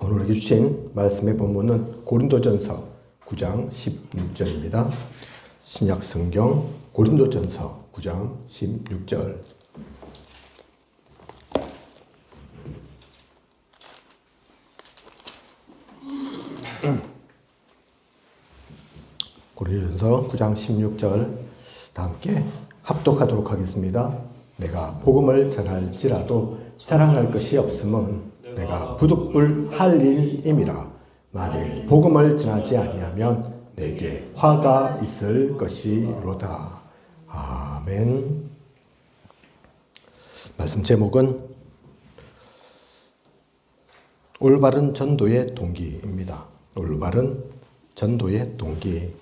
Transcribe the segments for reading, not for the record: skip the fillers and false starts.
오늘 주신 말씀의 본문은 고린도전서 9장 16절입니다. 신약 성경 고린도전서 9장 16절. 고린도전서 9장 16절 다 함께 합독하도록 하겠습니다. 내가 복음을 전할지라도 자랑할 것이 없음은 내가 부득불 할 일임이라. 만일 복음을 전하지 아니하면 내게 화가 있을 것이로다. 아멘. 말씀 제목은 올바른 전도의 동기입니다. 올바른 전도의 동기.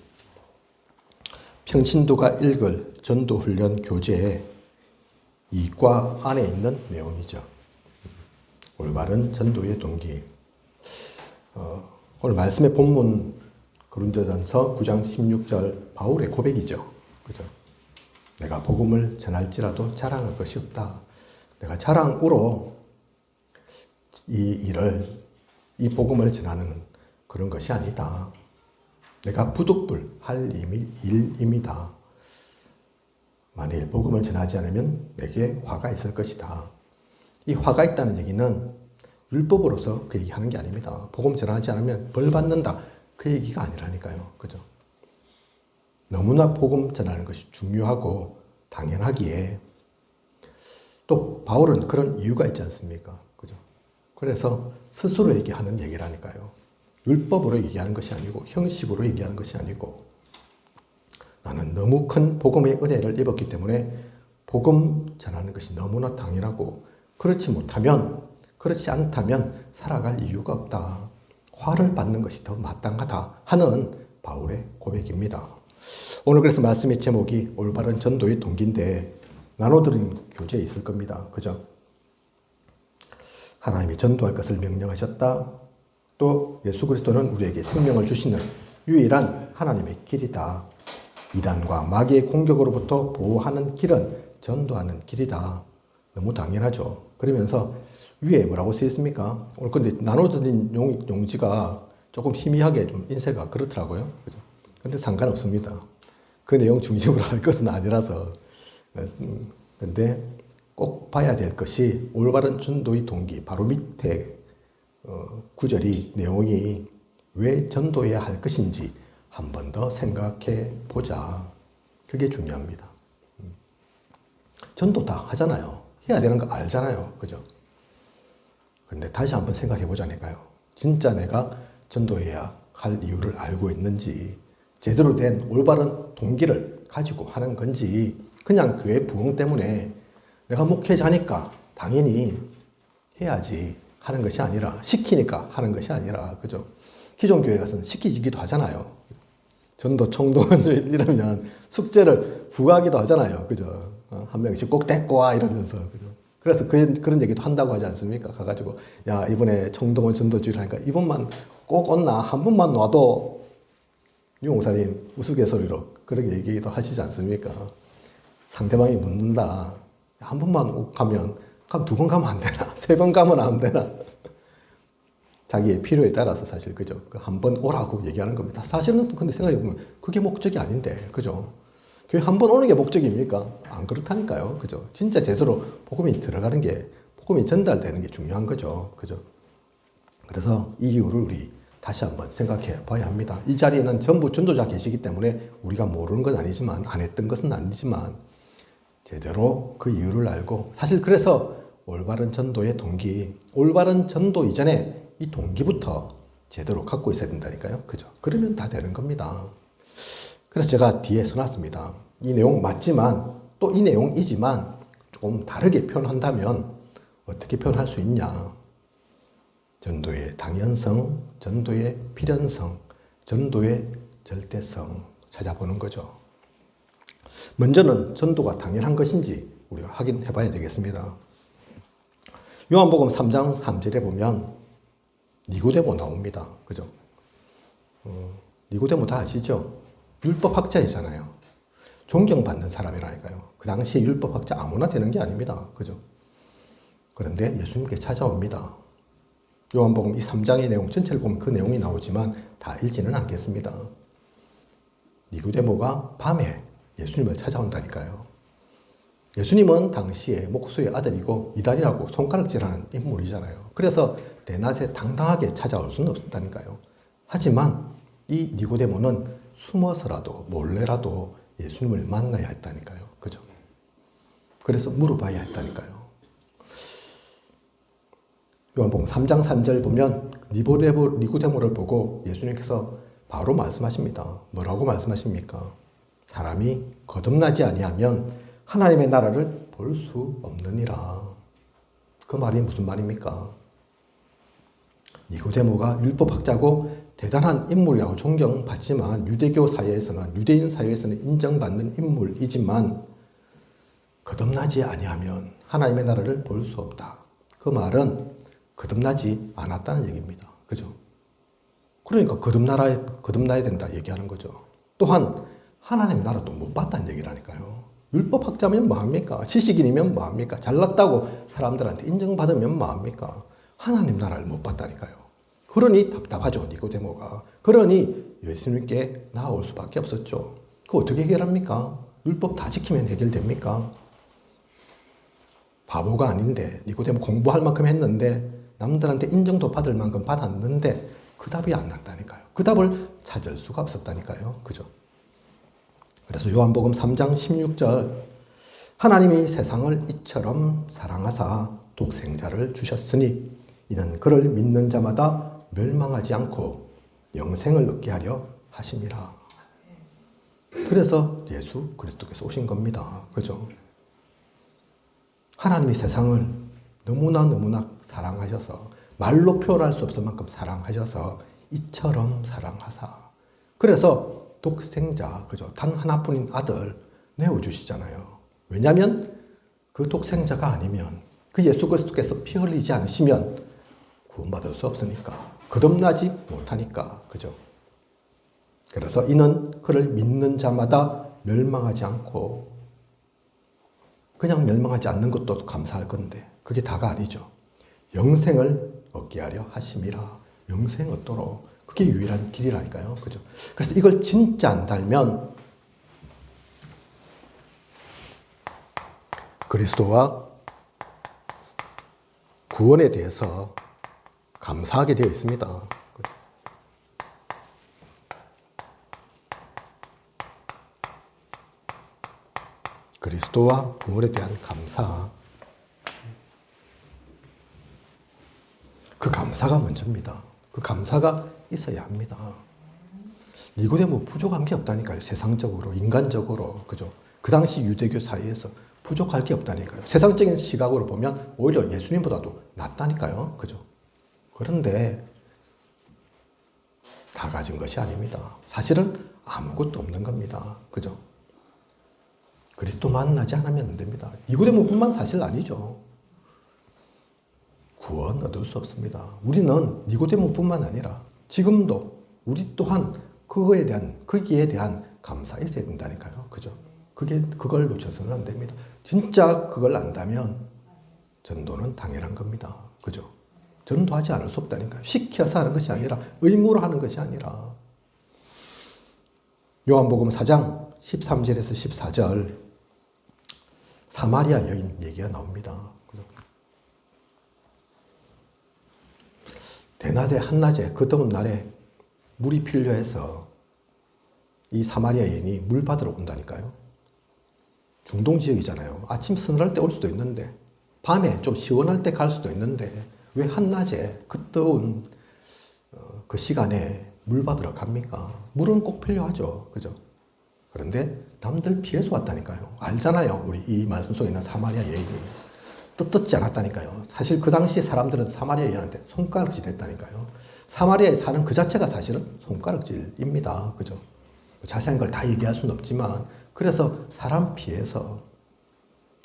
평신도가 읽을 전도훈련 교재의 이과 안에 있는 내용이죠. 올바른 전도의 동기. 오늘 말씀의 본문 고린도전서 9장 16절 바울의 고백이죠. 그죠? 내가 복음을 전할지라도 자랑할 것이 없다. 내가 자랑으로 이 복음을 전하는 그런 것이 아니다. 내가 부득불 할 일임이다. 만일 복음을 전하지 않으면 내게 화가 있을 것이다. 이 화가 있다는 얘기는 율법으로서 그 얘기하는 게 아닙니다. 복음 전하지 않으면 벌 받는다. 그 얘기가 아니라니까요. 그죠? 너무나 복음 전하는 것이 중요하고 당연하기에 또 바울은 그런 이유가 있지 않습니까? 그죠? 그래서 스스로 얘기하는 얘기라니까요. 율법으로 얘기하는 것이 아니고 형식으로 얘기하는 것이 아니고 나는 너무 큰 복음의 은혜를 입었기 때문에 복음 전하는 것이 너무나 당연하고 그렇지 않다면 살아갈 이유가 없다. 화를 받는 것이 더 마땅하다 하는 바울의 고백입니다. 오늘 그래서 말씀의 제목이 올바른 전도의 동기인데 나눠드린 교재에 있을 겁니다. 그죠? 하나님이 전도할 것을 명령하셨다. 또 예수 그리스도는 우리에게 생명을 주시는 유일한 하나님의 길이다. 이단과 마귀의 공격으로부터 보호하는 길은 전도하는 길이다. 너무 당연하죠. 그러면서 위에 뭐라고 쓰여 있습니까? 오늘 근데 나눠드린 용지가 조금 희미하게 좀 인쇄가 그렇더라고요. 그죠? 근데 상관없습니다. 그 내용 중심으로 할 것은 아니라서. 근데 꼭 봐야 될 것이 올바른 전도의 동기. 바로 밑에 구절이 내용이 왜 전도해야 할 것인지 한 번 더 생각해 보자. 그게 중요합니다. 전도 다 하잖아요. 해야 되는 거 알잖아요. 그죠? 근데 다시 한번 생각해 보자니까요. 진짜 내가 전도해야 할 이유를 알고 있는지, 제대로 된 올바른 동기를 가지고 하는 건지, 그냥 교회 부흥 때문에 내가 목회자니까 당연히 해야지 하는 것이 아니라, 시키니까 하는 것이 아니라, 그죠? 기존 교회 가서는 시키기도 하잖아요. 전도 총동원 이러면 숙제를 부과하기도 하잖아요. 그죠? 한 명씩 꼭 데리고 와 이러면서. 그죠? 그래서 그런 얘기도 한다고 하지 않습니까? 가가지고 야 이번에 총동원 전도주의를 하니까 이번만 꼭 온나 한 번만 놔도 유목사님 우스갯소리로 그런 얘기도 하시지 않습니까? 상대방이 묻는다. 한 번만 가면 그럼 두 번 가면 안 되나? 세 번 가면 안 되나? 자기의 필요에 따라서 사실 그죠? 한 번 오라고 얘기하는 겁니다. 사실은 근데 생각해보면 그게 목적이 아닌데 그죠? 교회 한 번 오는 게 목적입니까? 안 그렇다니까요. 그죠? 진짜 제대로 복음이 들어가는 게, 복음이 전달되는 게 중요한 거죠. 그죠? 그래서 이 이유를 우리 다시 한번 생각해 봐야 합니다. 이 자리에는 전부 전도자 계시기 때문에 우리가 모르는 건 아니지만, 안 했던 것은 아니지만, 제대로 그 이유를 알고, 사실 그래서 올바른 전도의 동기, 올바른 전도 이전에 이 동기부터 제대로 갖고 있어야 된다니까요. 그죠? 그러면 다 되는 겁니다. 그래서 제가 뒤에 써놨습니다. 이 내용 맞지만 또 이 내용이지만 조금 다르게 표현한다면 어떻게 표현할 수 있냐. 전도의 당연성, 전도의 필연성, 전도의 절대성 찾아보는 거죠. 먼저는 전도가 당연한 것인지 우리가 확인해 봐야 되겠습니다. 요한복음 3장 3절에 보면 니고데모 나옵니다. 그죠? 니고데모 다 아시죠? 율법학자이잖아요. 존경받는 사람이라니까요. 그 당시에 율법학자 아무나 되는 게 아닙니다. 그죠? 그런데 예수님께 찾아옵니다. 요한복음 이 3장의 내용 전체를 보면 그 내용이 나오지만 다 읽지는 않겠습니다. 니고데모가 밤에 예수님을 찾아온다니까요. 예수님은 당시에 목수의 아들이고 이단이라고 손가락질하는 인물이잖아요. 그래서 대낮에 당당하게 찾아올 수는 없었다니까요. 하지만 이 니고데모는 숨어서라도 몰래라도 예수님을 만나야 했다니까요. 그죠? 그래서 물어봐야 했다니까요. 요한복음 3장 3절 보면 니고데모를 보고 예수님께서 바로 말씀하십니다. 뭐라고 말씀하십니까? 사람이 거듭나지 아니하면 하나님의 나라를 볼 수 없느니라. 그 말이 무슨 말입니까? 니고데모가 율법학자고 대단한 인물이라고 존경받지만 유대인 사회에서는 인정받는 인물이지만 거듭나지 아니하면 하나님의 나라를 볼 수 없다. 그 말은 거듭나지 않았다는 얘기입니다. 그죠? 그러니까 거듭나야 된다 얘기하는 거죠. 또한 하나님 나라도 못 봤다는 얘기라니까요. 율법학자면 뭐합니까? 지식인이면 뭐합니까? 잘났다고 사람들한테 인정받으면 뭐합니까? 하나님 나라를 못 봤다니까요. 그러니 답답하죠, 니고데모가. 그러니 예수님께 나아올 수밖에 없었죠. 그거 어떻게 해결합니까? 율법 다 지키면 해결됩니까? 바보가 아닌데 니고데모 공부할 만큼 했는데 남들한테 인정도 받을 만큼 받았는데 그 답이 안 났다니까요. 그 답을 찾을 수가 없었다니까요. 그죠? 그래서 요한복음 3장 16절 하나님이 세상을 이처럼 사랑하사 독생자를 주셨으니 이는 그를 믿는 자마다 멸망하지 않고 영생을 얻게 하려 하심이라. 그래서 예수 그리스도께서 오신 겁니다. 그죠? 하나님이 세상을 너무나 사랑하셔서 말로 표현할 수 없을 만큼 사랑하셔서 이처럼 사랑하사. 그래서 독생자, 그죠? 단 하나뿐인 아들 내어주시잖아요. 왜냐하면 그 독생자가 아니면 그 예수 그리스도께서 피 흘리지 않으시면 구원받을 수 없으니까. 거듭나지 못하니까. 그죠? 그래서 이는 그를 믿는 자마다 멸망하지 않고 그냥 멸망하지 않는 것도 감사할 건데 그게 다가 아니죠. 영생을 얻게 하려 하심이라. 영생 얻도록. 그게 유일한 길이라니까요. 그죠? 그래서 이걸 진짜 안 달면 그리스도와 구원에 대해서 감사하게 되어 있습니다. 그리스도와 구원에 대한 감사. 그 감사가 먼저입니다. 그 감사가 있어야 합니다. 니고데모 부족한 게 없다니까요. 세상적으로, 인간적으로. 그죠? 그 당시 유대교 사이에서 부족할 게 없다니까요. 세상적인 시각으로 보면 오히려 예수님보다도 낫다니까요. 그죠? 그런데 다 가진 것이 아닙니다. 사실은 아무것도 없는 겁니다. 그죠? 그리스도 만나지 않으면 안 됩니다. 니고데모뿐만 사실 아니죠. 구원 얻을 수 없습니다. 우리는 니고데모뿐만 아니라 지금도 우리 또한 거기에 대한 감사 있어야 된다니까요. 그죠? 그걸 놓쳐서는 안 됩니다. 진짜 그걸 안다면 전도는 당연한 겁니다. 그죠? 전도하지 않을 수 없다니까요. 시켜서 하는 것이 아니라 의무로 하는 것이 아니라. 요한복음 4장 13절에서 14절 사마리아 여인 얘기가 나옵니다. 대낮에 한낮에 그 더운 날에 물이 필요해서 이 사마리아 여인이 물 받으러 온다니까요. 중동 지역이잖아요. 아침 서늘할 때 올 수도 있는데 밤에 좀 시원할 때 갈 수도 있는데 왜 한낮에 그 더운 그 시간에 물 받으러 갑니까? 물은 꼭 필요하죠. 그죠? 그런데 남들 피해서 왔다니까요. 알잖아요. 우리 이 말씀 속에 있는 사마리아 여인이. 떳떳지 않았다니까요. 사실 그 당시에 사람들은 사마리아 여인한테 손가락질 했다니까요. 사마리아에 사는 그 자체가 사실은 손가락질입니다. 그죠? 자세한 걸 다 얘기할 수는 없지만 그래서 사람 피해서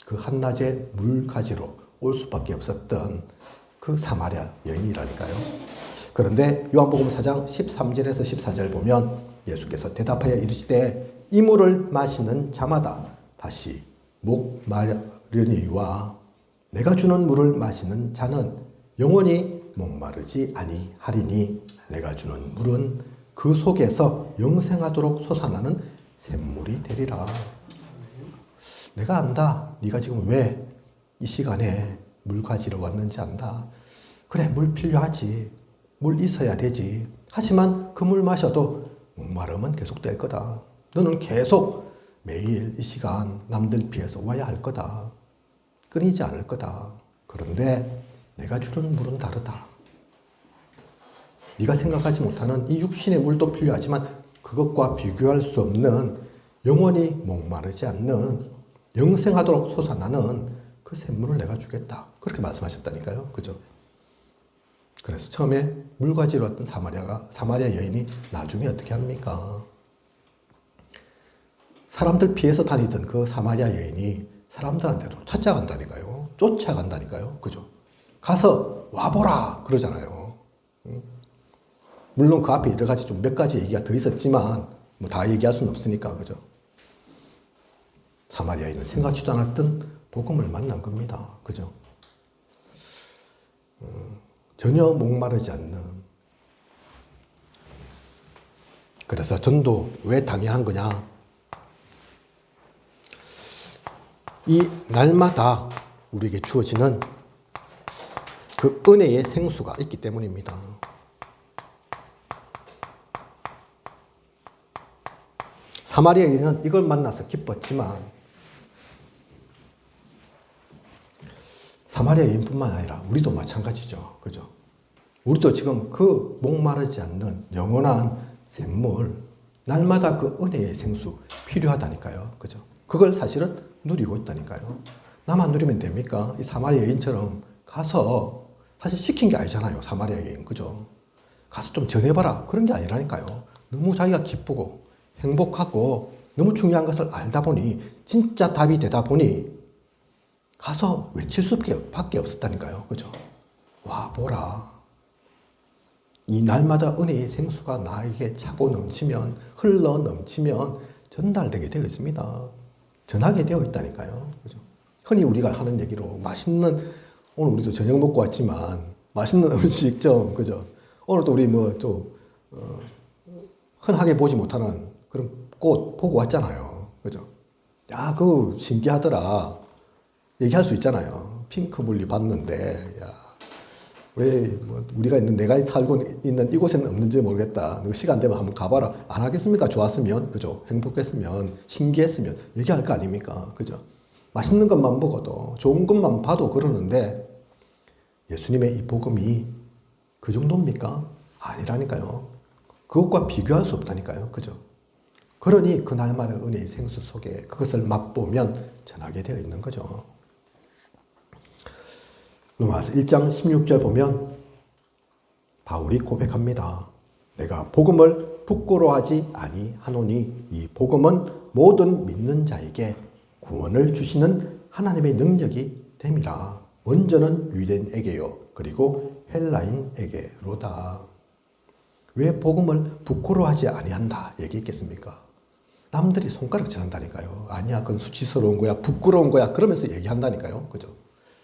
그 한낮에 물 가지러 올 수밖에 없었던 그 사마리아 여인이라니까요. 그런데 요한복음 4장 13절에서 14절 보면 예수께서 대답하여 이르시되 이 물을 마시는 자마다 다시 목 마르니와 내가 주는 물을 마시는 자는 영원히 목마르지 아니하리니 내가 주는 물은 그 속에서 영생하도록 솟아나는 샘물이 되리라. 내가 안다. 네가 지금 왜 이 시간에 물 가지러 왔는지 안다. 그래, 물 필요하지. 물 있어야 되지. 하지만 그 물 마셔도 목마름은 계속될 거다. 너는 계속 매일 이 시간 남들 비해서 와야 할 거다. 끊이지 않을 거다. 그런데 내가 주는 물은 다르다. 네가 생각하지 못하는 이 육신의 물도 필요하지만 그것과 비교할 수 없는 영원히 목마르지 않는 영생하도록 솟아나는 그 샘물을 내가 주겠다. 그렇게 말씀하셨다니까요. 그죠? 그래서 처음에 물 가지러 왔던 사마리아 여인이 나중에 어떻게 합니까? 사람들 피해서 다니던 그 사마리아 여인이 사람들한테도 찾아간다니까요. 쫓아간다니까요. 그죠? 가서 와보라! 그러잖아요. 물론 그 앞에 여러 가지 좀 몇 가지 얘기가 더 있었지만 뭐 다 얘기할 수는 없으니까. 그죠? 사마리아인은 생각지도 않았던 복음을 만난 겁니다. 그죠? 전혀 목마르지 않는. 그래서 전도 왜 당연한 거냐? 이 날마다 우리에게 주어지는 그 은혜의 생수가 있기 때문입니다. 사마리아인은 이걸 만나서 기뻤지만 사마리아인뿐만 아니라 우리도 마찬가지죠. 그죠? 우리도 지금 그 목마르지 않는 영원한 샘물, 날마다 그 은혜의 생수 필요하다니까요. 그죠? 그걸 사실은 누리고 있다니까요. 나만 누리면 됩니까? 이 사마리아 여인처럼 가서 사실 시킨 게 아니잖아요. 사마리아 여인. 그죠? 가서 좀 전해봐라. 그런 게 아니라니까요. 너무 자기가 기쁘고 행복하고 너무 중요한 것을 알다 보니 진짜 답이 되다 보니 가서 외칠 수밖에 없었다니까요. 그죠? 와, 보라. 이 날마다 은혜의 생수가 나에게 차고 넘치면, 흘러 넘치면 전달되게 되어 있습니다. 전하게 되어 있다니까요. 그죠? 흔히 우리가 하는 얘기로 맛있는, 오늘 우리도 저녁 먹고 왔지만, 맛있는 음식점, 그죠? 오늘도 우리 흔하게 보지 못하는 그런 꽃 보고 왔잖아요. 그죠? 야, 그거 신기하더라. 얘기할 수 있잖아요. 핑크뮬리 봤는데, 야, 왜 우리가 있는 내가 살고 있는 이곳에는 없는지 모르겠다. 너 시간 되면 한번 가봐라. 안 하겠습니까? 좋았으면, 그죠? 행복했으면, 신기했으면 얘기할 거 아닙니까? 그죠? 맛있는 것만 먹어도 좋은 것만 봐도 그러는데 예수님의 이 복음이 그 정도입니까? 아니라니까요. 그것과 비교할 수 없다니까요. 그죠? 그러니 그날마다 은혜의 생수 속에 그것을 맛보면 전하게 되어 있는 거죠. 로마서 1장 16절 보면 바울이 고백합니다. 내가 복음을 부끄러워하지 아니하노니 이 복음은 모든 믿는 자에게 구원을 주시는 하나님의 능력이 됨이라. 먼저는 유대인에게요. 그리고 헬라인에게로다. 왜 복음을 부끄러워하지 아니한다 얘기했겠습니까? 남들이 손가락 질한다니까요. 아니야, 그건 수치스러운 거야, 부끄러운 거야. 그러면서 얘기한다니까요. 그죠?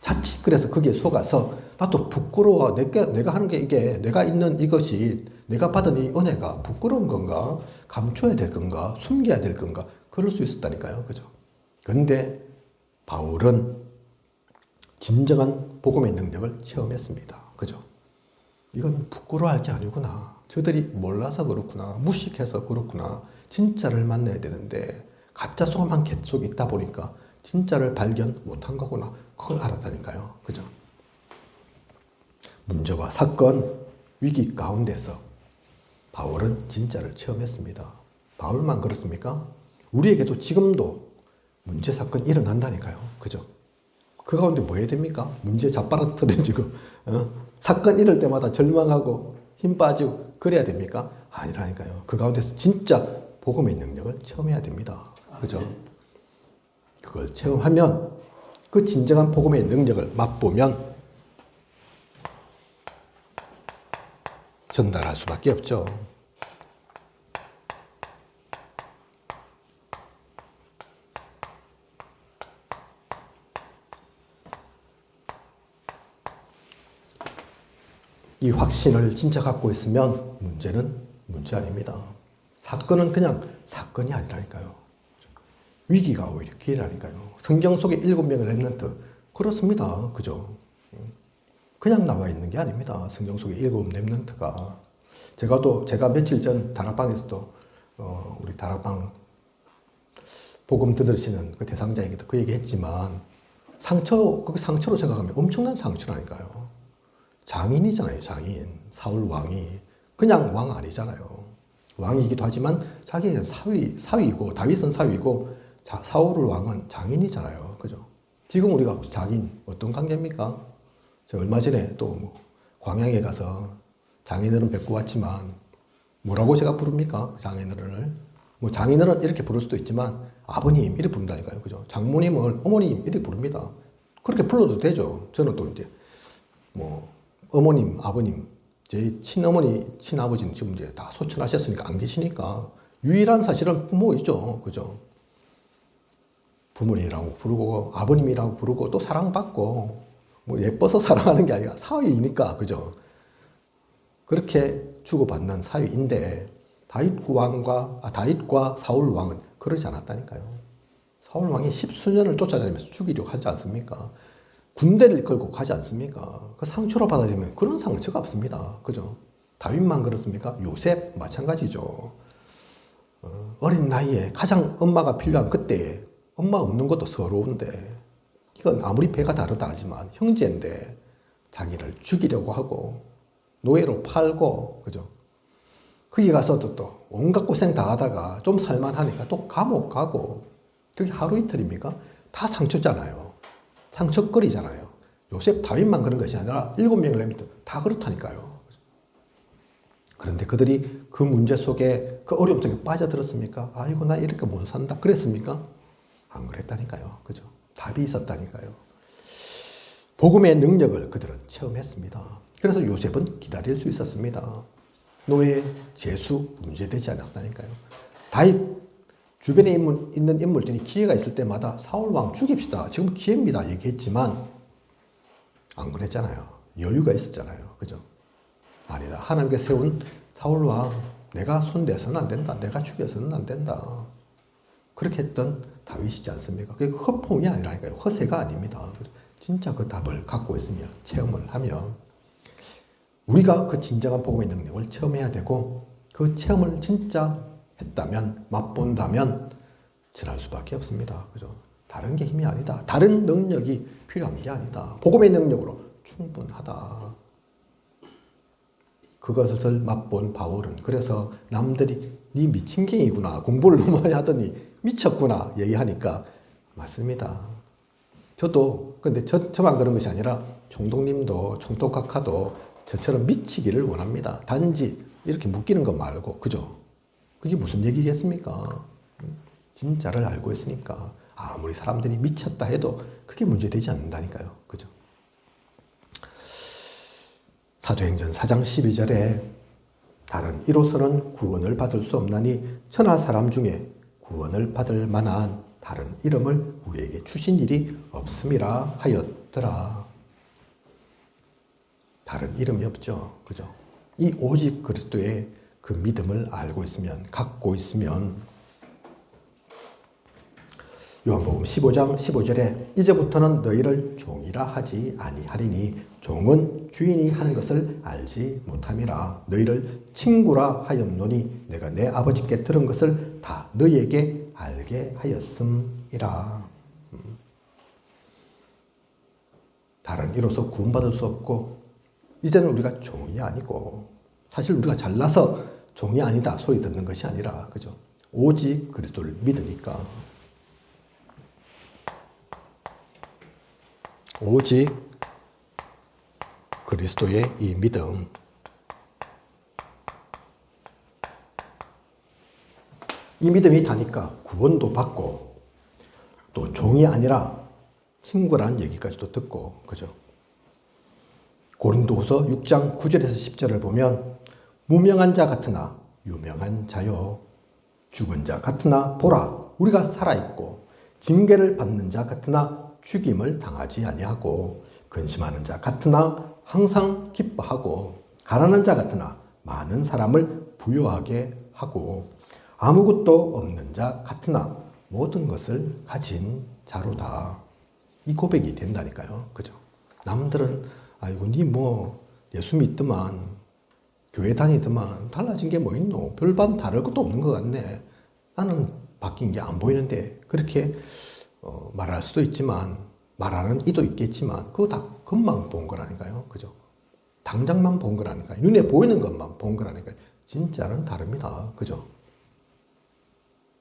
자칫 그래서 거기에 속아서 나도 부끄러워. 내가 하는 게 이게 내가 있는 이것이 내가 받은 이 은혜가 부끄러운 건가? 감춰야 될 건가? 숨겨야 될 건가? 그럴 수 있었다니까요. 그죠? 그런데 바울은 진정한 복음의 능력을 체험했습니다. 그죠? 이건 부끄러워할 게 아니구나. 저들이 몰라서 그렇구나. 무식해서 그렇구나. 진짜를 만나야 되는데 가짜 속만 계속 있다 보니까 진짜를 발견 못한 거구나. 그걸 알았다니까요. 그죠? 문제와 사건, 위기 가운데서 바울은 진짜를 체험했습니다. 바울만 그렇습니까? 우리에게도 지금도 문제, 사건 일어난다니까요. 그죠? 그 가운데 뭐 해야 됩니까? 문제 자빠라뜨려지고 사건 이럴 때마다 절망하고 힘 빠지고 그래야 됩니까? 아니라니까요. 그 가운데서 진짜 복음의 능력을 체험해야 됩니다. 그죠? 그걸 체험하면 그 진정한 복음의 능력을 맛보면 전달할 수밖에 없죠. 이 확신을 진짜 갖고 있으면 문제는 문제 아닙니다. 사건은 그냥 사건이 아니라니까요. 위기가 오히려 기회라니까요. 성경 속에 7명의 렘넌트 그렇습니다. 그죠? 그냥 나와 있는 게 아닙니다. 성경 속에 7 렘넌트가. 제가 며칠 전 다락방에서도 우리 다락방 복음 들으시는 그 대상자에게도 그 얘기 했지만 그 상처로 생각하면 엄청난 상처라니까요. 장인이잖아요, 장인. 사울 왕이. 그냥 왕 아니잖아요. 왕이기도 하지만 자기는 사위이고, 다윗은 사위이고, 사울 왕은 장인이잖아요. 그죠? 지금 우리가 장인, 어떤 관계입니까? 제가 얼마 전에 또 광양에 가서 장인어른 뵙고 왔지만, 뭐라고 제가 부릅니까? 장인어른을. 장인어른 이렇게 부를 수도 있지만, 아버님, 이렇게 부른다니까요. 그죠? 장모님을 어머님, 이렇게 부릅니다. 그렇게 불러도 되죠. 저는 또 이제, 어머님, 아버님, 제 친어머니, 친아버지는 지금 이제 다 소천하셨으니까 안 계시니까 유일한 사실은 부모이죠. 그죠? 부모님이라고 부르고 아버님이라고 부르고 또 사랑받고 예뻐서 사랑하는 게 아니라 사위이니까. 그죠? 그렇게 주고받는 사위인데 다윗과 사울 왕은 그러지 않았다니까요. 사울 왕이 10수년을 쫓아다니면서 죽이려고 하지 않습니까? 군대를 이끌고 가지 않습니까? 그 상처로 받아들이면 그런 상처가 없습니다. 그죠? 다윗만 그렇습니까? 요셉 마찬가지죠. 어린 나이에 가장 엄마가 필요한 그때에 엄마 없는 것도 서러운데 이건 아무리 배가 다르다 하지만 형제인데 자기를 죽이려고 하고 노예로 팔고 그죠? 거기 가서도 또 온갖 고생 다 하다가 좀 살만하니까 또 감옥 가고 그게 하루 이틀입니까? 다 상처잖아요. 상처거리잖아요. 요셉 다윗만 그런 것이 아니라 7명의 렘넌트 다 그렇다니까요. 그런데 그들이 그 문제 속에 그 어려움 속에 빠져들었습니까? 아이고 나 이렇게 못 산다 그랬습니까? 안 그랬다니까요. 그죠? 답이 있었다니까요. 복음의 능력을 그들은 체험했습니다. 그래서 요셉은 기다릴 수 있었습니다. 노예, 재수 문제되지 않았다니까요. 다윗 주변에 있는 인물들이 기회가 있을 때마다 사울 왕 죽입시다. 지금 기회입니다. 얘기했지만 안 그랬잖아요. 여유가 있었잖아요. 그죠? 아니다. 하나님께 세운 사울 왕 내가 손대서는 안 된다. 내가 죽여서는 안 된다. 그렇게 했던 다윗이지 않습니까? 그게 허풍이 아니라니까요. 허세가 아닙니다. 진짜 그 답을 갖고 있으면 체험을 하면 우리가 그 진정한 복음의 능력을 체험해야 되고 그 체험을 진짜 했다면, 맛본다면 지날 수밖에 없습니다. 그죠? 다른 게 힘이 아니다. 다른 능력이 필요한 게 아니다. 복음의 능력으로 충분하다. 그것을 맛본 바울은 그래서 남들이 네 미친갱이구나. 공부를 너무 많이 하더니 미쳤구나 얘기하니까 맞습니다. 저도 근데 저만 그런 것이 아니라 총독님도 총독각하도 저처럼 미치기를 원합니다. 단지 이렇게 묶이는 것 말고 그죠? 그게 무슨 얘기겠습니까? 진짜를 알고 있으니까 아무리 사람들이 미쳤다 해도 그게 문제되지 않는다니까요. 그죠? 사도행전 4장 12절에 다른 이로서는 구원을 받을 수 없나니 천하 사람 중에 구원을 받을 만한 다른 이름을 우리에게 주신 일이 없음이라 하였더라. 다른 이름이 없죠. 그죠? 이 오직 그리스도의 그 믿음을 알고 있으면, 갖고 있으면 요한복음 15장 15절에 이제부터는 너희를 종이라 하지 아니하리니 종은 주인이 하는 것을 알지 못함이라. 너희를 친구라 하였노니 내가 내 아버지께 들은 것을 다 너희에게 알게 하였음이라. 다른 이로서 구원받을 수 없고 이제는 우리가 종이 아니고 사실 우리가 잘나서 종이 아니다 소리 듣는 것이 아니라 그죠? 오직 그리스도를 믿으니까 오직 그리스도의 이 믿음 이 믿음이 다니까 구원도 받고 또 종이 아니라 친구라는 얘기까지도 듣고 그죠? 고린도후서 6장 9절에서 10절을 보면 무명한 자 같으나 유명한 자요 죽은 자 같으나 보라 우리가 살아있고 징계를 받는 자 같으나 죽임을 당하지 아니하고 근심하는 자 같으나 항상 기뻐하고 가난한 자 같으나 많은 사람을 부유하게 하고 아무것도 없는 자 같으나 모든 것을 가진 자로다. 이 고백이 된다니까요. 그죠? 남들은 아이고 니 뭐 예수 믿더만 교회 다니더만 달라진 게 뭐 있노? 별반 다를 것도 없는 것 같네. 나는 바뀐 게 안 보이는데 그렇게 말할 수도 있지만 말하는 이도 있겠지만 그거 다 겉만 본 거라니까요. 그죠? 당장만 본 거라니까요. 눈에 보이는 것만 본 거라니까요. 진짜는 다릅니다. 그죠?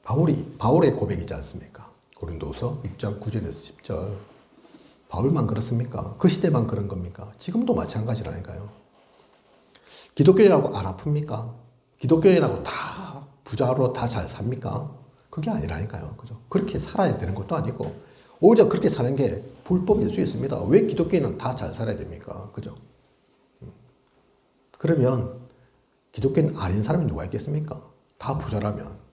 바울의 고백이지 않습니까? 고린도서 6장 9절에서 10절. 바울만 그렇습니까? 그 시대만 그런 겁니까? 지금도 마찬가지라니까요. 기독교인이라고 안 아픕니까? 기독교인이라고 다 부자로 다 잘 삽니까? 그게 아니라니까요. 그죠? 그렇게 살아야 되는 것도 아니고, 오히려 그렇게 사는 게 불법일 수 있습니다. 왜 기독교인은 다 잘 살아야 됩니까? 그죠? 그러면 기독교인 아닌 사람이 누가 있겠습니까? 다 부자라면.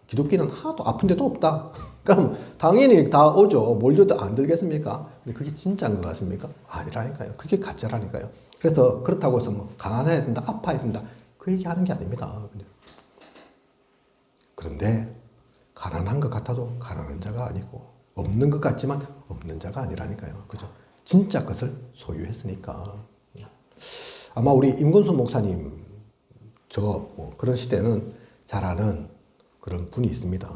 기독교인은 하나도 아픈 데도 없다. 그럼 당연히 다 오죠. 몰려도 안 들겠습니까? 근데 그게 진짜인 것 같습니까? 아니라니까요. 그게 가짜라니까요. 그래서 그렇다고 해서 뭐 가난해야 된다, 아파야 된다. 그 얘기하는 게 아닙니다. 그런데 가난한 것 같아도 가난한 자가 아니고 없는 것 같지만 없는 자가 아니라니까요. 그죠? 진짜 것을 소유했으니까. 아마 우리 임근수 목사님 뭐 그런 시대는 잘 아는 그런 분이 있습니다.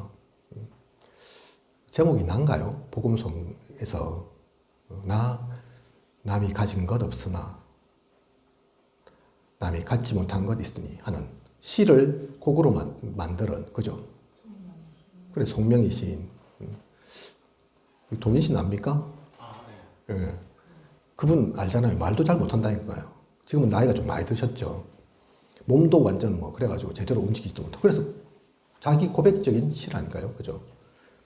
제목이 난가요? 복음송에서 남이 가진 것 없으나 남이 갖지 못한 것 있으니 하는 시를 곡으로 만들은 그죠? 그래 송명희 시인. 돈이 씨 납니까? 네. 그분 알잖아요. 말도 잘 못한다니까요. 지금은 나이가 좀 많이 드셨죠. 몸도 완전 뭐 그래가지고 제대로 움직이지도 못하고 그래서 자기 고백적인 시라니까요. 그죠?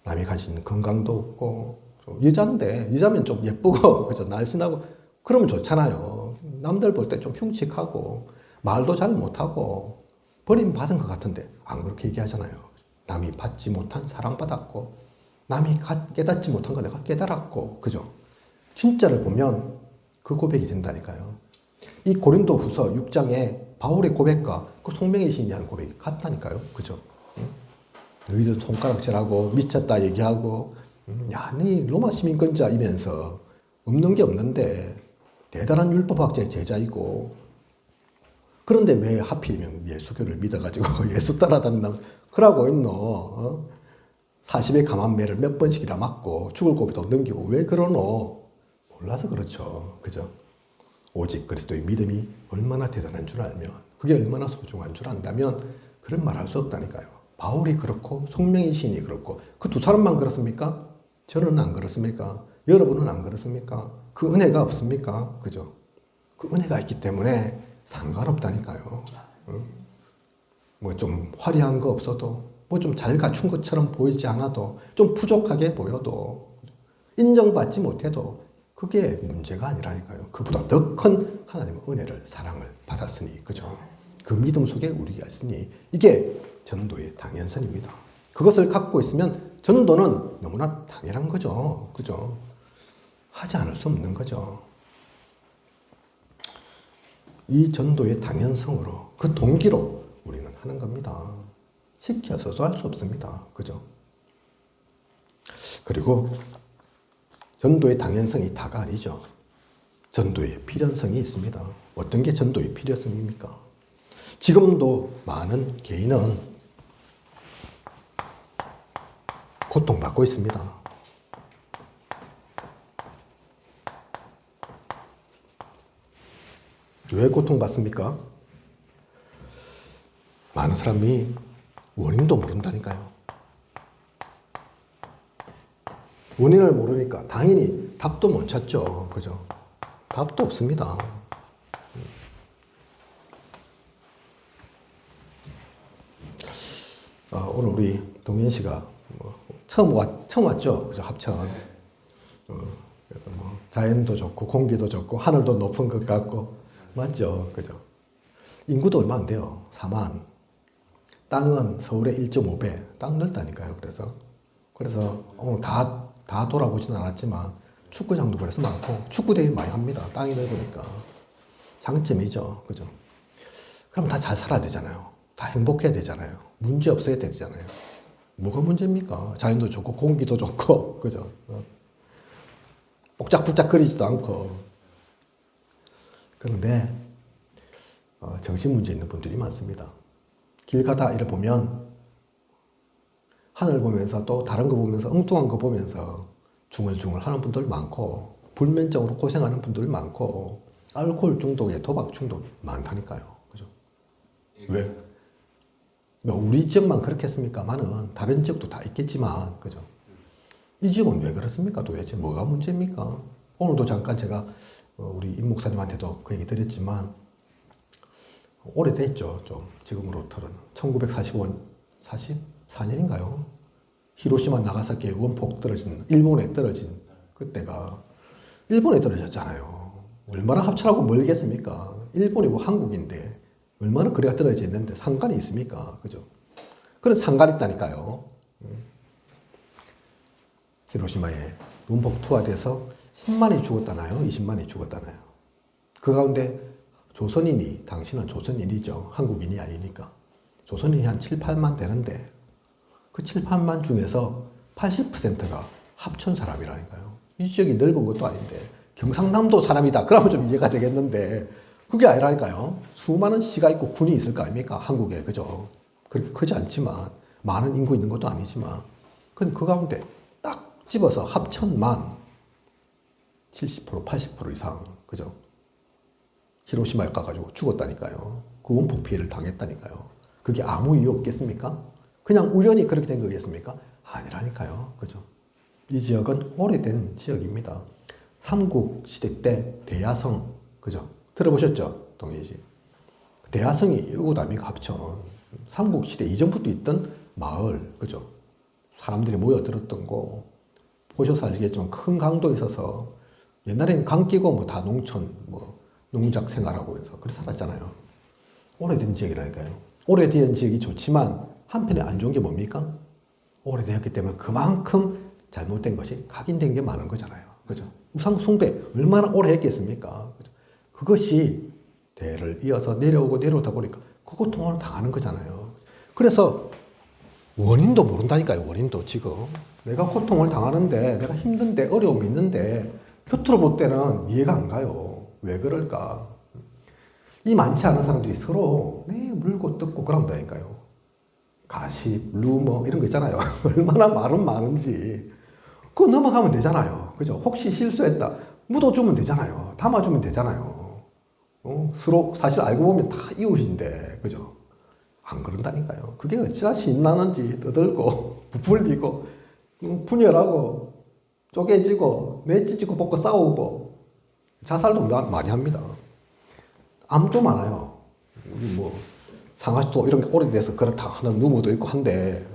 남이 가진 건강도 없고 여자인데 여자면 좀 예쁘고 그죠? 날씬하고 그러면 좋잖아요. 남들 볼 때 좀 흉측하고 말도 잘 못하고 버림받은 것 같은데 안 그렇게 얘기하잖아요. 남이 받지 못한 사랑받았고 남이 깨닫지 못한 거 내가 깨달았고 그죠? 진짜를 보면 그 고백이 된다니까요. 이 고린도후서 6장에 바울의 고백과 그 송명의 시인이 하는 고백이 같다니까요. 그죠? 너희들 손가락질하고 미쳤다 얘기하고 야, 너 로마 시민권자이면서 없는 게 없는데 대단한 율법학자의 제자이고 그런데 왜 하필이면 예수교를 믿어가지고 예수 따라다닌다면서 그러고 있노? 40의 감한매를 몇 번씩이나 맞고 죽을 고비도 넘기고 왜 그러노? 몰라서 그렇죠. 그죠? 오직 그리스도의 믿음이 얼마나 대단한 줄 알면 그게 얼마나 소중한 줄 안다면 그런 말 할 수 없다니까요. 바울이 그렇고 송명희 시인이 그렇고 그 두 사람만 그렇습니까? 저는 안 그렇습니까? 여러분은 안 그렇습니까? 그 은혜가 없습니까? 그죠? 그 은혜가 있기 때문에 상관없다니까요. 뭐 좀 화려한 거 없어도 뭐 좀 잘 갖춘 것처럼 보이지 않아도 좀 부족하게 보여도 인정받지 못해도 그게 문제가 아니라니까요. 그보다 더 큰 하나님의 은혜를 사랑을 받았으니 그죠? 그 믿음 속에 우리가 있으니 이게 전도의 당연선입니다. 그것을 갖고 있으면 전도는 너무나 당연한 거죠. 그죠? 하지 않을 수 없는 거죠. 이 전도의 당연성으로 그 동기로 우리는 하는 겁니다. 시켜서도 할 수 없습니다. 그죠? 그리고 전도의 당연성이 다가 아니죠. 전도의 필연성이 있습니다. 어떤 게 전도의 필연성입니까? 지금도 많은 개인은 고통받고 있습니다. 왜 고통받습니까? 많은 사람이 원인도 모른다니까요. 원인을 모르니까 당연히 답도 못 찾죠. 그죠? 답도 없습니다. 오늘 우리 동현 씨가 처음 왔죠. 그죠? 합천. 자연도 좋고, 공기도 좋고, 하늘도 높은 것 같고, 맞죠? 그죠? 인구도 얼마 안 돼요. 4만. 땅은 서울의 1.5배. 땅 넓다니까요. 그래서 다 돌아보진 않았지만, 축구장도 그래서 많고, 축구대회 많이 합니다. 땅이 넓으니까. 장점이죠. 그죠? 그럼 다 잘 살아야 되잖아요. 다 행복해야 되잖아요. 문제 없어야 되잖아요. 뭐가 문제입니까? 자연도 좋고 공기도 좋고 그죠? 옥작북작거리지도 않고. 그런데 정신 문제 있는 분들이 많습니다. 길 가다 이를 보면 하늘 보면서 또 다른 거 보면서 엉뚱한 거 보면서 중얼중얼 하는 분들 많고 불면증으로 고생하는 분들 많고 알코올 중독에 도박 중독 많다니까요. 그죠? 왜? 우리 지역만 그렇겠습니까만은 다른 지역도 다 있겠지만 그죠? 이 지역은 왜 그렇습니까? 도대체 뭐가 문제입니까? 오늘도 잠깐 제가 우리 임 목사님한테도 그 얘기 드렸지만 오래됐죠. 좀 지금으로부터는 1944년인가요? 히로시마 나가사키에 원폭 떨어진 일본에 떨어진 그때가 일본에 떨어졌잖아요. 얼마나 합천하고 멀겠습니까? 일본이고 한국인데 얼마나 거리가 떨어져 있는데 상관이 있습니까? 그죠? 그런 상관이 있다니까요. 히로시마에 원폭 투하돼서 10만이 죽었다나요? 20만이 죽었다나요? 그 가운데 조선인이, 당신은 조선인이죠. 한국인이 아니니까. 조선인이 한 7, 8만 되는데 그 7, 8만 중에서 80%가 합천 사람이라니까요. 이 지역이 넓은 것도 아닌데 경상남도 사람이다. 그러면 좀 이해가 되겠는데 그게 아니라니까요. 수많은 시가 있고 군이 있을 거 아닙니까? 한국에. 그죠? 그렇게 크지 않지만 많은 인구 있는 것도 아니지만 그 가운데 딱 집어서 합천만 70%, 80% 이상 그죠? 히로시마에 가가지고 죽었다니까요. 그 원폭 피해를 당했다니까요. 그게 아무 이유 없겠습니까? 그냥 우연히 그렇게 된 거겠습니까? 아니라니까요. 그죠? 이 지역은 오래된 지역입니다. 삼국시대 때 대야성, 그죠? 들어보셨죠? 동해시. 대야성이 이곳 아닙니까? 합천. 삼국시대 이전부터 있던 마을, 그죠? 사람들이 모여들었던 곳. 보셔서 알겠지만 큰 강도 있어서 옛날에는 강 끼고 뭐 다 농촌, 뭐 농작 생활하고 해서 그렇게 살았잖아요. 오래된 지역이라니까요. 오래된 지역이 좋지만 한편에 안 좋은 게 뭡니까? 오래되었기 때문에 그만큼 잘못된 것이 각인된 게 많은 거잖아요. 그죠? 우상 숭배 얼마나 오래 했겠습니까? 그죠? 그것이 대를 이어서 내려오고 내려오다 보니까 그 고통을 당하는 거잖아요. 그래서 원인도 모른다니까요. 원인도 지금 내가 고통을 당하는데 내가 힘든데 어려움이 있는데 곁으로 볼 때는 이해가 안 가요. 왜 그럴까? 이 많지 않은 사람들이 서로 물고 뜯고 그런다니까요. 가십, 루머 이런 거 있잖아요. 얼마나 말은 많은지 그거 넘어가면 되잖아요. 그죠? 혹시 실수했다 묻어주면 되잖아요. 담아주면 되잖아요. 서로 사실 알고 보면 다 이웃인데 그죠? 안 그런다니까요. 그게 어찌나 신나는지 떠들고 부풀리고 분열하고 쪼개지고 내찢고 벗고 싸우고 자살도 많이 합니다. 암도 많아요. 뭐 상하수도 이런 게 오래돼서 그렇다 하는 루머도 있고 한데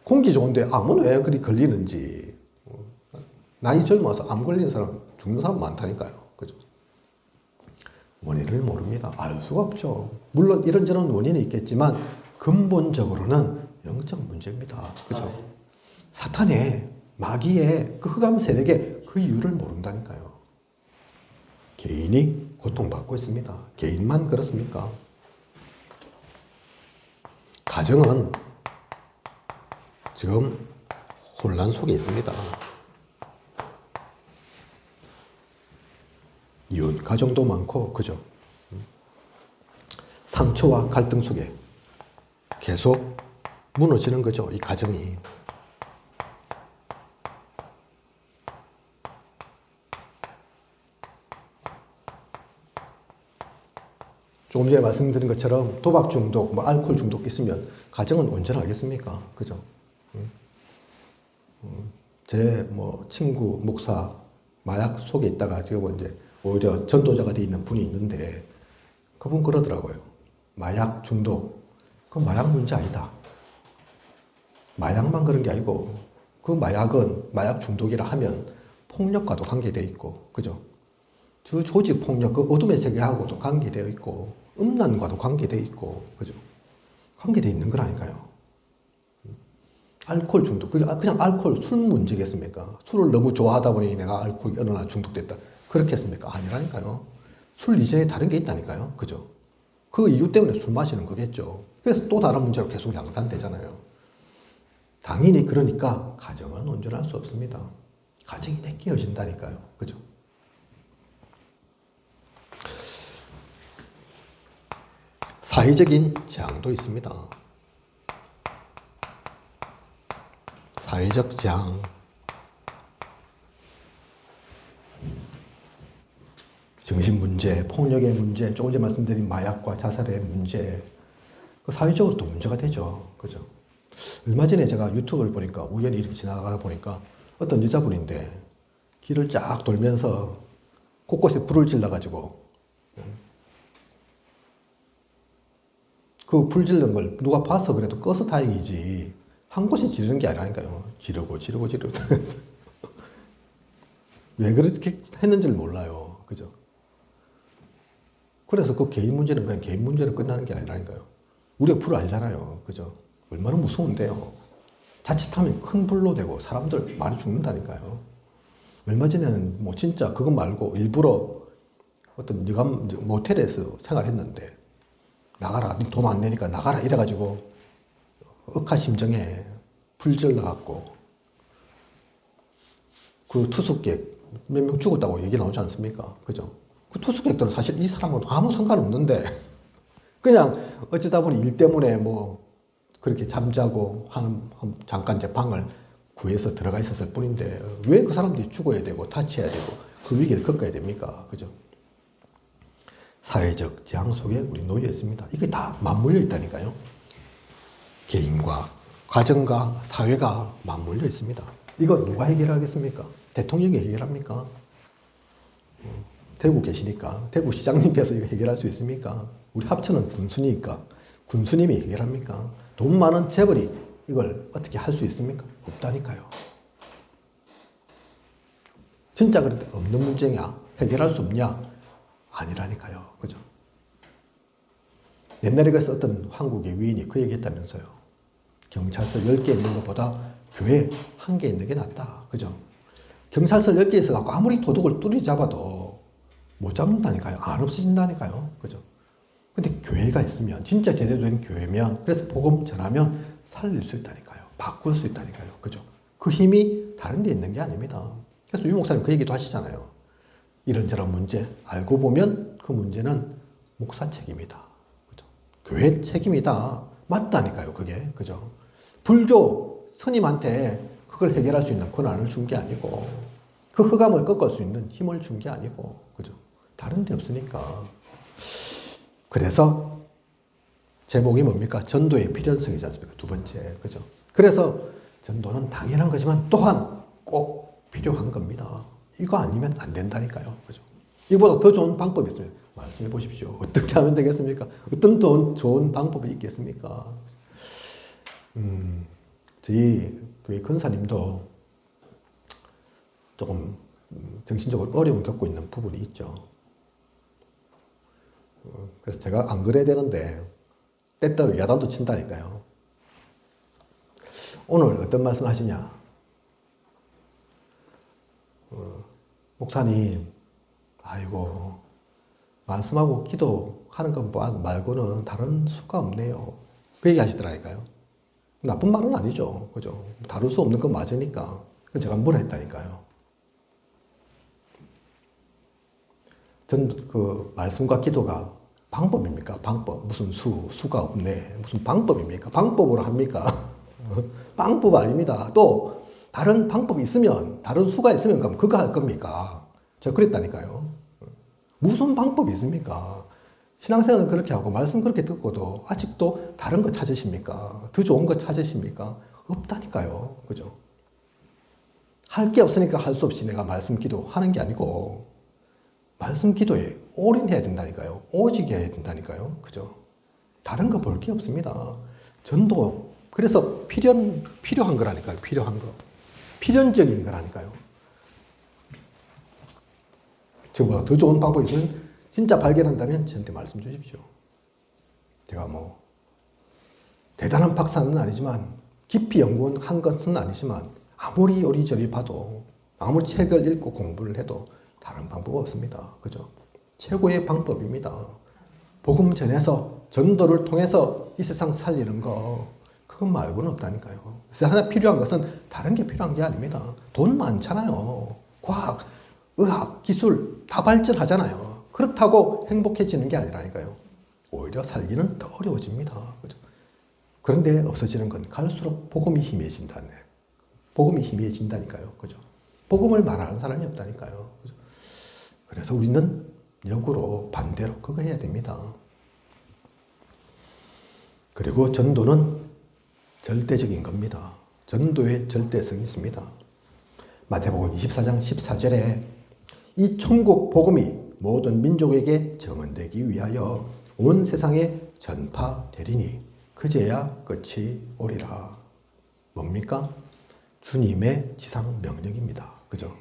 공기 좋은데 암은 왜 그리 걸리는지 나이 젊어서 암 걸리는 사람 죽는 사람 많다니까요. 그죠? 원인을 모릅니다. 알 수가 없죠. 물론 이런저런 원인이 있겠지만 근본적으로는 영적 문제입니다. 그죠? 사탄의 마귀의 그 흑암 세력의 그 이유를 모른다니까요. 개인이 고통받고 있습니다. 개인만 그렇습니까? 가정은 지금 혼란 속에 있습니다. 이혼 가정도 많고, 그죠? 상처와 갈등 속에 계속 무너지는 거죠, 이 가정이. 조금 전에 말씀드린 것처럼 도박 중독, 뭐 알코올 중독 있으면 가정은 온전하겠습니까? 그죠? 제 뭐 친구 목사 마약 속에 있다가 지금 이제 오히려 전도자가 돼 있는 분이 있는데 그분 그러더라고요. 마약 중독, 그 마약 문제 아니다. 마약만 그런 게 아니고 그 마약은 마약 중독이라 하면 폭력과도 관계되어 있고, 그죠? 그 조직 폭력, 그 어둠의 세계하고도 관계되어 있고, 음란과도 관계되어 있고, 그죠? 관계되어 있는 거라니까요. 알코올 중독, 그게 그냥 알코올 술 문제겠습니까? 술을 너무 좋아하다 보니 내가 알코올이 어느 날 중독됐다. 그렇겠습니까? 아니라니까요. 술 이전에 다른 게 있다니까요. 그죠? 그 이유 때문에 술 마시는 거겠죠. 그래서 또 다른 문제로 계속 양산되잖아요. 당연히 그러니까 가정은 온전할 수 없습니다. 가정이 내 깨어진다니까요. 그죠? 사회적인 재앙도 있습니다. 사회적 재앙. 정신문제, 폭력의 문제, 조금 전에 말씀드린 마약과 자살의 문제, 사회적으로 또 문제가 되죠. 그죠? 얼마 전에 제가 유튜브를 보니까 우연히 이렇게 지나가다 보니까 어떤 여자분인데 길을 쫙 돌면서 곳곳에 불을 질러가지고 그 불 질른 걸 누가 봐서 그래도 꺼서 다행이지 한 곳에 지르는 게 아니라니까요. 지르고 왜 그렇게 했는지를 몰라요. 그죠? 그래서 그 개인 문제는 그냥 개인 문제로 끝나는 게 아니라니까요. 우리가 불을 알잖아요. 그죠? 얼마나 무서운데요. 자칫하면 큰 불로 되고 사람들 많이 죽는다니까요. 얼마 전에는 뭐 진짜 그것 말고 일부러 어떤 여관 모텔에서 생활했는데 나가라, 돈 안 내니까 나가라 이래가지고 억하심정에 불 질러갖고 그 투숙객 몇 명 죽었다고 얘기 나오지 않습니까? 그죠? 그 투숙객들은 사실 이 사람하고 아무 상관없는데 그냥 어쩌다 보니 일 때문에 뭐 그렇게 잠자고 하는 잠깐 제 방을 구해서 들어가 있었을 뿐인데 왜 그 사람들이 죽어야 되고 다쳐야 되고 그 위기를 겪어야 됩니까? 그죠? 사회적 재앙 속에 우리 놓여 있습니다. 이게 다 맞물려 있다니까요. 개인과 가정과 사회가 맞물려 있습니다. 이거 누가 해결하겠습니까? 대통령이 해결합니까? 대구 계시니까 대구 시장님께서 이거 해결할 수 있습니까? 우리 합천은 군수니까 군수님이 해결합니까? 돈 많은 재벌이 이걸 어떻게 할 수 있습니까? 없다니까요. 진짜 그런데 없는 문제냐? 해결할 수 없냐? 아니라니까요. 그죠? 옛날에 그래서 어떤 한국의 위인이 그 얘기했다면서요. 경찰서 10개 있는 것보다 교회 1개 있는 게 낫다. 그죠? 경찰서 10개 있어갖고 아무리 도둑을 뚜리 잡아도 못 잡는다니까요. 안 없어진다니까요. 그죠? 근데 교회가 있으면, 진짜 제대로 된 교회면, 그래서 복음 전하면 살릴 수 있다니까요. 바꿀 수 있다니까요. 그죠? 그 힘이 다른 데 있는 게 아닙니다. 그래서 유 목사님 그 얘기도 하시잖아요. 이런저런 문제 알고 보면 그 문제는 목사 책임이다. 그죠? 교회 책임이다. 맞다니까요, 그게. 그죠? 불교 스님한테 그걸 해결할 수 있는 권한을 준 게 아니고, 그 흑암을 꺾을 수 있는 힘을 준 게 아니고, 그죠? 다른 데 없으니까. 그래서 제목이 뭡니까? 전도의 필연성이지 않습니까? 두 번째. 그죠? 그래서 전도는 당연한 거지만 또한 꼭 필요한 겁니다. 이거 아니면 안 된다니까요. 그죠? 이보다 더 좋은 방법이 있으면 말씀해 보십시오. 어떻게 하면 되겠습니까? 어떤 좋은 방법이 있겠습니까? 저희 교회 근사님도 조금 정신적으로 어려움을 겪고 있는 부분이 있죠. 그래서 제가 안 그래야 되는데 때때로 야단도 친다니까요. 오늘 어떤 말씀 하시냐? 목사님, 아이고, 말씀하고 기도하는 것 말고는 다른 수가 없네요. 그 얘기 하시더라니까요. 나쁜 말은 아니죠. 그죠? 다룰 수 없는 건 맞으니까. 제가 뭐라 했다니까요. 전 그 말씀과 기도가 방법입니까? 방법. 무슨 수가 없네. 무슨 방법입니까? 방법으로 합니까? 방법 아닙니다. 또, 다른 방법이 있으면, 다른 수가 있으면 그럼 그거 할 겁니까? 제가 그랬다니까요. 무슨 방법이 있습니까? 신앙생활은 그렇게 하고 말씀 그렇게 듣고도 아직도 다른 거 찾으십니까? 더 좋은 거 찾으십니까? 없다니까요. 그죠? 할 게 없으니까 할 수 없이 내가 말씀 기도 하는 게 아니고 말씀 기도에 올인해야 된다니까요. 오직 해야 된다니까요. 그죠? 다른 거 볼 게 없습니다. 전도, 그래서 필요한 거라니까요. 필요한 거. 필연적인 거라니까요. 저보다 더 좋은 방법이 있으면 진짜 발견한다면 저한테 말씀 주십시오. 제가 뭐 대단한 박사는 아니지만 깊이 연구한 것은 아니지만 아무리 요리조리 봐도 아무리 책을 읽고 공부를 해도 다른 방법 없습니다. 그죠? 최고의 방법입니다. 복음 전해서 전도를 통해서 이 세상 살리는 거 그것 말고는 없다니까요. 그래서 하나 필요한 것은 다른 게 필요한 게 아닙니다. 돈 많잖아요. 과학, 의학, 기술 다 발전하잖아요. 그렇다고 행복해지는 게 아니라니까요. 오히려 살기는 더 어려워집니다. 그죠? 그런데 없어지는 건 갈수록 복음이 희미해진다네. 복음이 희미해진다니까요. 그죠? 복음을 말하는 사람이 없다니까요. 그죠? 그래서 우리는 역으로 반대로 그거 해야 됩니다. 그리고 전도는 절대적인 겁니다. 전도에 절대성이 있습니다. 마태복음 24장 14절에 이 천국 복음이 모든 민족에게 정언되기 위하여 온 세상에 전파되리니 그제야 끝이 오리라. 뭡니까? 주님의 지상 명령입니다. 그죠?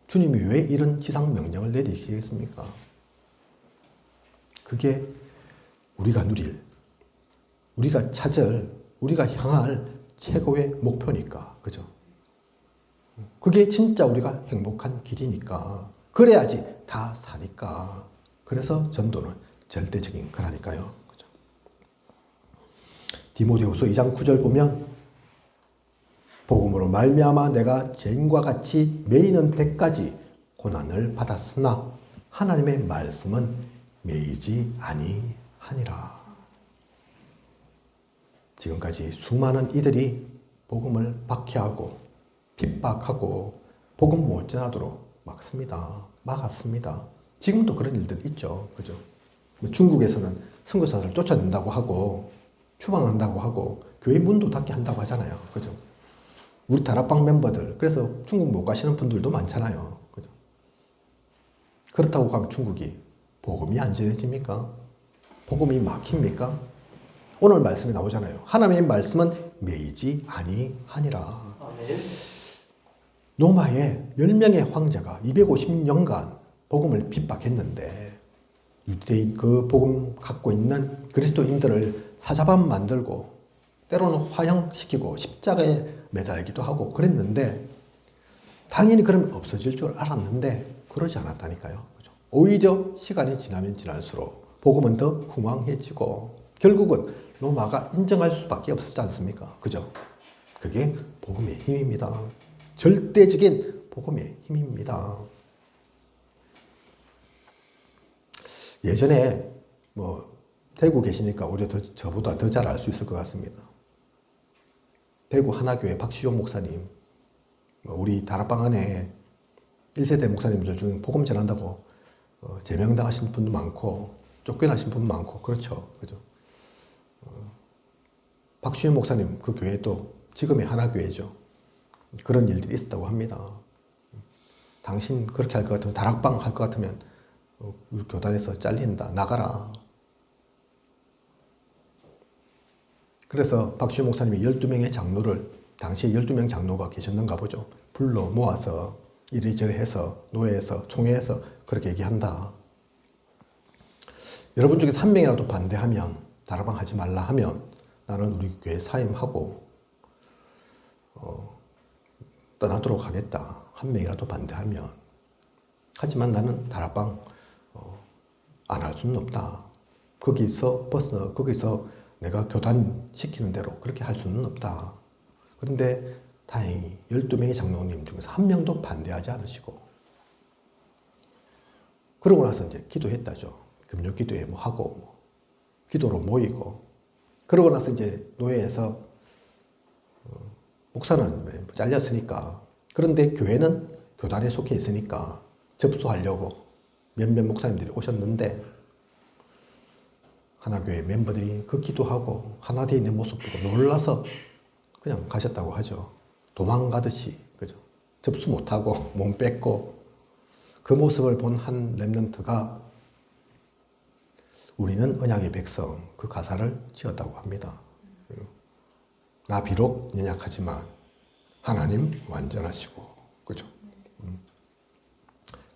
주님이 왜 이런 지상 명령을 내리시겠습니까? 그게 우리가 누릴, 우리가 찾을, 우리가 향할 최고의 목표니까. 그죠? 그게 진짜 우리가 행복한 길이니까. 그래야지 다 사니까. 그래서 전도는 절대적인 거라니까요. 그죠? 디모데후서 2장 9절 보면 복음으로 말미암아 내가 죄인과 같이 매이는 데까지 고난을 받았으나 하나님의 말씀은 매이지 아니하니라. 지금까지 수많은 이들이 복음을 박해하고 핍박하고 복음 못 전하도록 막았습니다. 지금도 그런 일들 있죠. 그죠? 중국에서는 선교사를 쫓아낸다고 하고 추방한다고 하고 교회 문도 닫게 한다고 하잖아요. 그죠? 우리 다락방 멤버들, 그래서 중국 못 가시는 분들도 많잖아요. 그죠? 그렇다고 하면 중국이 복음이 안 전해집니까? 복음이 막힙니까? 오늘 말씀이 나오잖아요. 하나님의 말씀은 매이지 아니하니라. 로마의 10명의 황제가 250년간 복음을 핍박했는데 유대인 그 복음 갖고 있는 그리스도인들을 사자반 만들고 때로는 화형시키고 십자가에 매달기도 하고 그랬는데 당연히 그러면 없어질 줄 알았는데 그러지 않았다니까요. 그죠? 오히려 시간이 지나면 지날수록 복음은 더 흥왕해지고 결국은 로마가 인정할 수밖에 없었지 않습니까? 그죠? 그게 복음의 힘입니다. 절대적인 복음의 힘입니다. 예전에 대구 계시니까 오히려 저보다 더 잘 알 수 있을 것 같습니다. 대구 하나교회 박시용 목사님, 우리 다락방 안에 1세대 목사님들 중에 복음 전한다고 제명당하신 분도 많고 쫓겨나신 분도 많고 그렇죠. 그죠? 박시용 목사님 그 교회도 지금의 하나교회죠. 그런 일들이 있었다고 합니다. 당신 그렇게 할 것 같으면 다락방 할 것 같으면 우리 교단에서 잘린다. 나가라. 그래서 박시호 목사님이 12명의 장로를 당시에 12명 장로가 계셨는가 보죠. 불러 모아서 이리저리 해서 노회에서 총회에서 그렇게 얘기한다. 여러분 중에서 한 명이라도 반대하면 다락방 하지 말라 하면 나는 우리 교회 사임하고 떠나도록 하겠다. 한 명이라도 반대하면. 하지만 나는 다락방 안 할 수는 없다. 거기서 내가 교단 시키는 대로 그렇게 할 수는 없다. 그런데 다행히 12명의 장로님 중에서 한 명도 반대하지 않으시고 그러고 나서 이제 기도했다죠. 금요 기도회 하고 기도로 모이고 그러고 나서 이제 노예에서 목사는 잘렸으니까 그런데 교회는 교단에 속해 있으니까 접수하려고 몇몇 목사님들이 오셨는데 하나교회 멤버들이 그 기도하고 하나 되어 있는 모습 보고 놀라서 그냥 가셨다고 하죠. 도망가듯이, 그죠? 접수 못하고 몸 뺏고 그 모습을 본 한 렘넌트가 우리는 언약의 백성 그 가사를 지었다고 합니다. 나 비록 연약하지만 하나님 완전하시고, 그죠?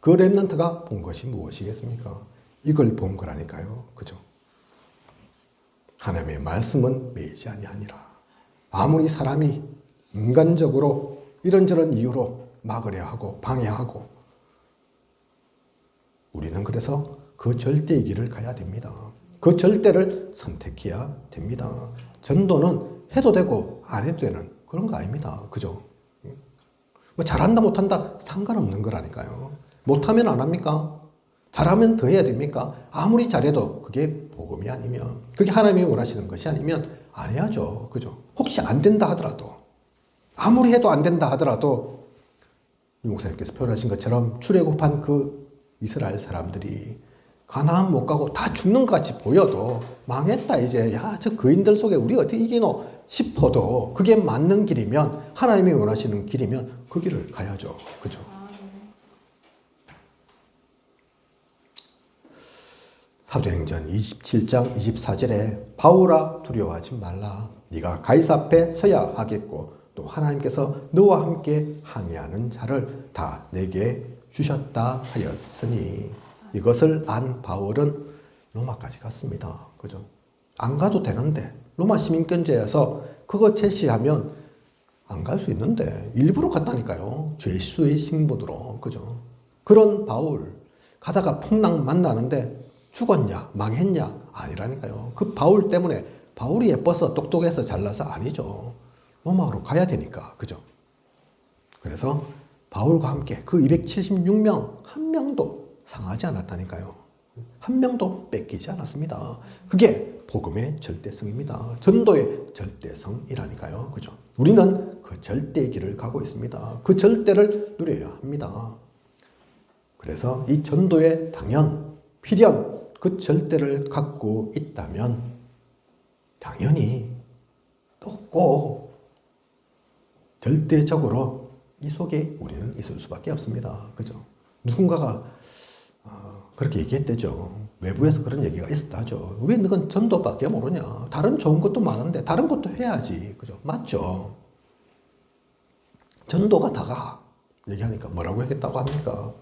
그 렘넌트가 본 것이 무엇이겠습니까? 이걸 본 거라니까요. 그죠? 하나님의 말씀은 매이지 아니하니라. 아무리 사람이 인간적으로 이런저런 이유로 막으려 하고 방해하고 우리는 그래서 그 절대의 길을 가야 됩니다. 그 절대를 선택해야 됩니다. 전도는 해도 되고 안 해도 되는 그런 거 아닙니다. 그죠? 뭐 잘한다 못한다 상관없는 거라니까요. 못하면 안 합니까? 잘하면 더 해야 됩니까? 아무리 잘해도 그게 복음이 아니면, 그게 하나님이 원하시는 것이 아니면 안 해야죠. 그죠? 혹시 안 된다 하더라도, 아무리 해도 안 된다 하더라도 유 목사님께서 표현하신 것처럼 출애굽한 그 이스라엘 사람들이 가나안 못 가고 다 죽는 것 같이 보여도 망했다 이제, 야, 저 거인들 속에 우리 어떻게 이기노 싶어도 그게 맞는 길이면, 하나님이 원하시는 길이면 그 길을 가야죠. 그죠? 사도행전 27장 24절에 바울아 두려워하지 말라. 네가 가이사 앞에 서야 하겠고 또 하나님께서 너와 함께 항해하는 자를 다 내게 주셨다 하였으니, 이것을 안 바울은 로마까지 갔습니다. 그죠? 안 가도 되는데, 로마 시민권자여서 그거 제시하면 안 갈 수 있는데 일부러 갔다니까요. 죄수의 신분으로. 그죠? 그런 바울 가다가 풍랑 만나는데 죽었냐 망했냐 아니라니까요. 그 바울 때문에, 바울이 예뻐서 똑똑해서 잘나서 아니죠. 로마로 가야 되니까. 그죠? 그래서 바울과 함께 그 276명 한 명도 상하지 않았다니까요. 한 명도 뺏기지 않았습니다. 그게 복음의 절대성입니다. 전도의 절대성이라니까요. 그죠? 우리는 그 절대의 길을 가고 있습니다. 그 절대를 누려야 합니다. 그래서 이 전도의 당연, 필연, 그 절대를 갖고 있다면 당연히 또 꼭 절대적으로 이 속에 우리는 있을 수밖에 없습니다. 그죠? 누군가가 그렇게 얘기했대죠. 외부에서 그런 얘기가 있었다죠. 왜 너는 전도밖에 모르냐? 다른 좋은 것도 많은데 다른 것도 해야지. 그죠? 맞죠? 전도가 다가 얘기하니까 뭐라고 하겠다고 합니까?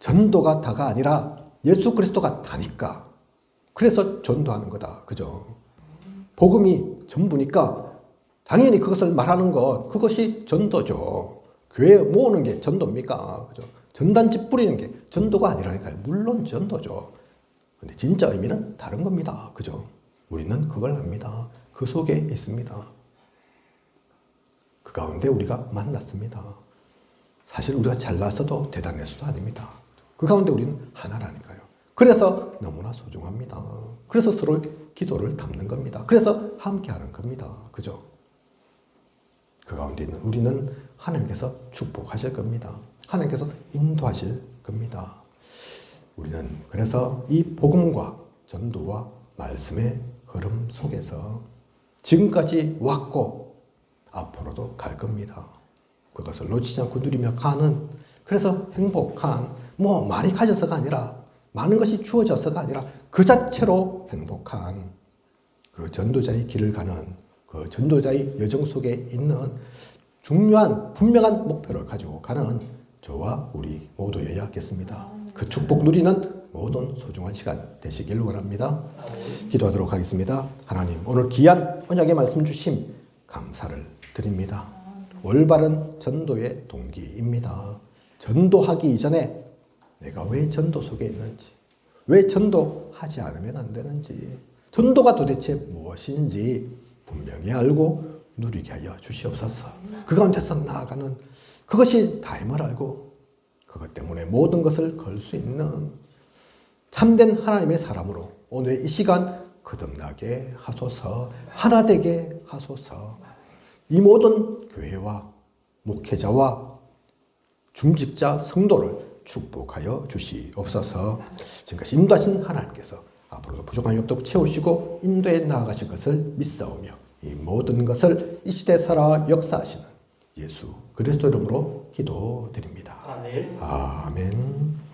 전도가 다가 아니라 예수 그리스도가 다니까. 그래서 전도하는 거다. 그죠? 복음이 전부니까 당연히 그것을 말하는 것, 그것이 전도죠. 교회 모으는 게 전도입니까? 그죠? 전단지 뿌리는 게 전도가 아니라니까요. 물론 전도죠. 근데 진짜 의미는 다른 겁니다. 그죠? 우리는 그걸 압니다. 그 속에 있습니다. 그 가운데 우리가 만났습니다. 사실 우리가 잘났어도 대단해서도 아닙니다. 그 가운데 우리는 하나라니까요. 그래서 너무나 소중합니다. 그래서 서로 기도를 담는 겁니다. 그래서 함께하는 겁니다. 그죠? 그 가운데 있는 우리는 하나님께서 축복하실 겁니다. 하나님께서 인도하실 겁니다. 우리는 그래서 이 복음과 전도와 말씀의 흐름 속에서 지금까지 왔고 앞으로도 갈 겁니다. 그것을 놓치지 않고 누리며 가는, 그래서 행복한, 뭐 많이 가져서가 아니라, 많은 것이 주어져서가 아니라 그 자체로 행복한 그 전도자의 길을 가는, 그 전도자의 여정 속에 있는 중요한 분명한 목표를 가지고 가는 저와 우리 모두여야겠습니다. 그 축복 누리는 모든 소중한 시간 되시길 원합니다. 기도하도록 하겠습니다. 하나님, 오늘 귀한 언약의 말씀 주심 감사를 드립니다. 올바른 전도의 동기입니다. 전도하기 이전에 내가 왜 전도 속에 있는지, 왜 전도하지 않으면 안 되는지, 전도가 도대체 무엇인지 분명히 알고 누리게 하여 주시옵소서. 그 가운데서 나아가는 그것이 다임을 알고 그것 때문에 모든 것을 걸 수 있는 참된 하나님의 사람으로 오늘의 이 시간 거듭나게 하소서. 하나 되게 하소서. 이 모든 교회와 목회자와 중직자 성도를 축복하여 주시옵소서. 지금까지 인도하신 하나님께서 앞으로도 부족한 욕도 채우시고 인도에 나아가실 것을 믿사오며 이 모든 것을 이 시대 살아 역사하시는 예수 그리스도 이름으로 기도드립니다. 아멘. 아멘.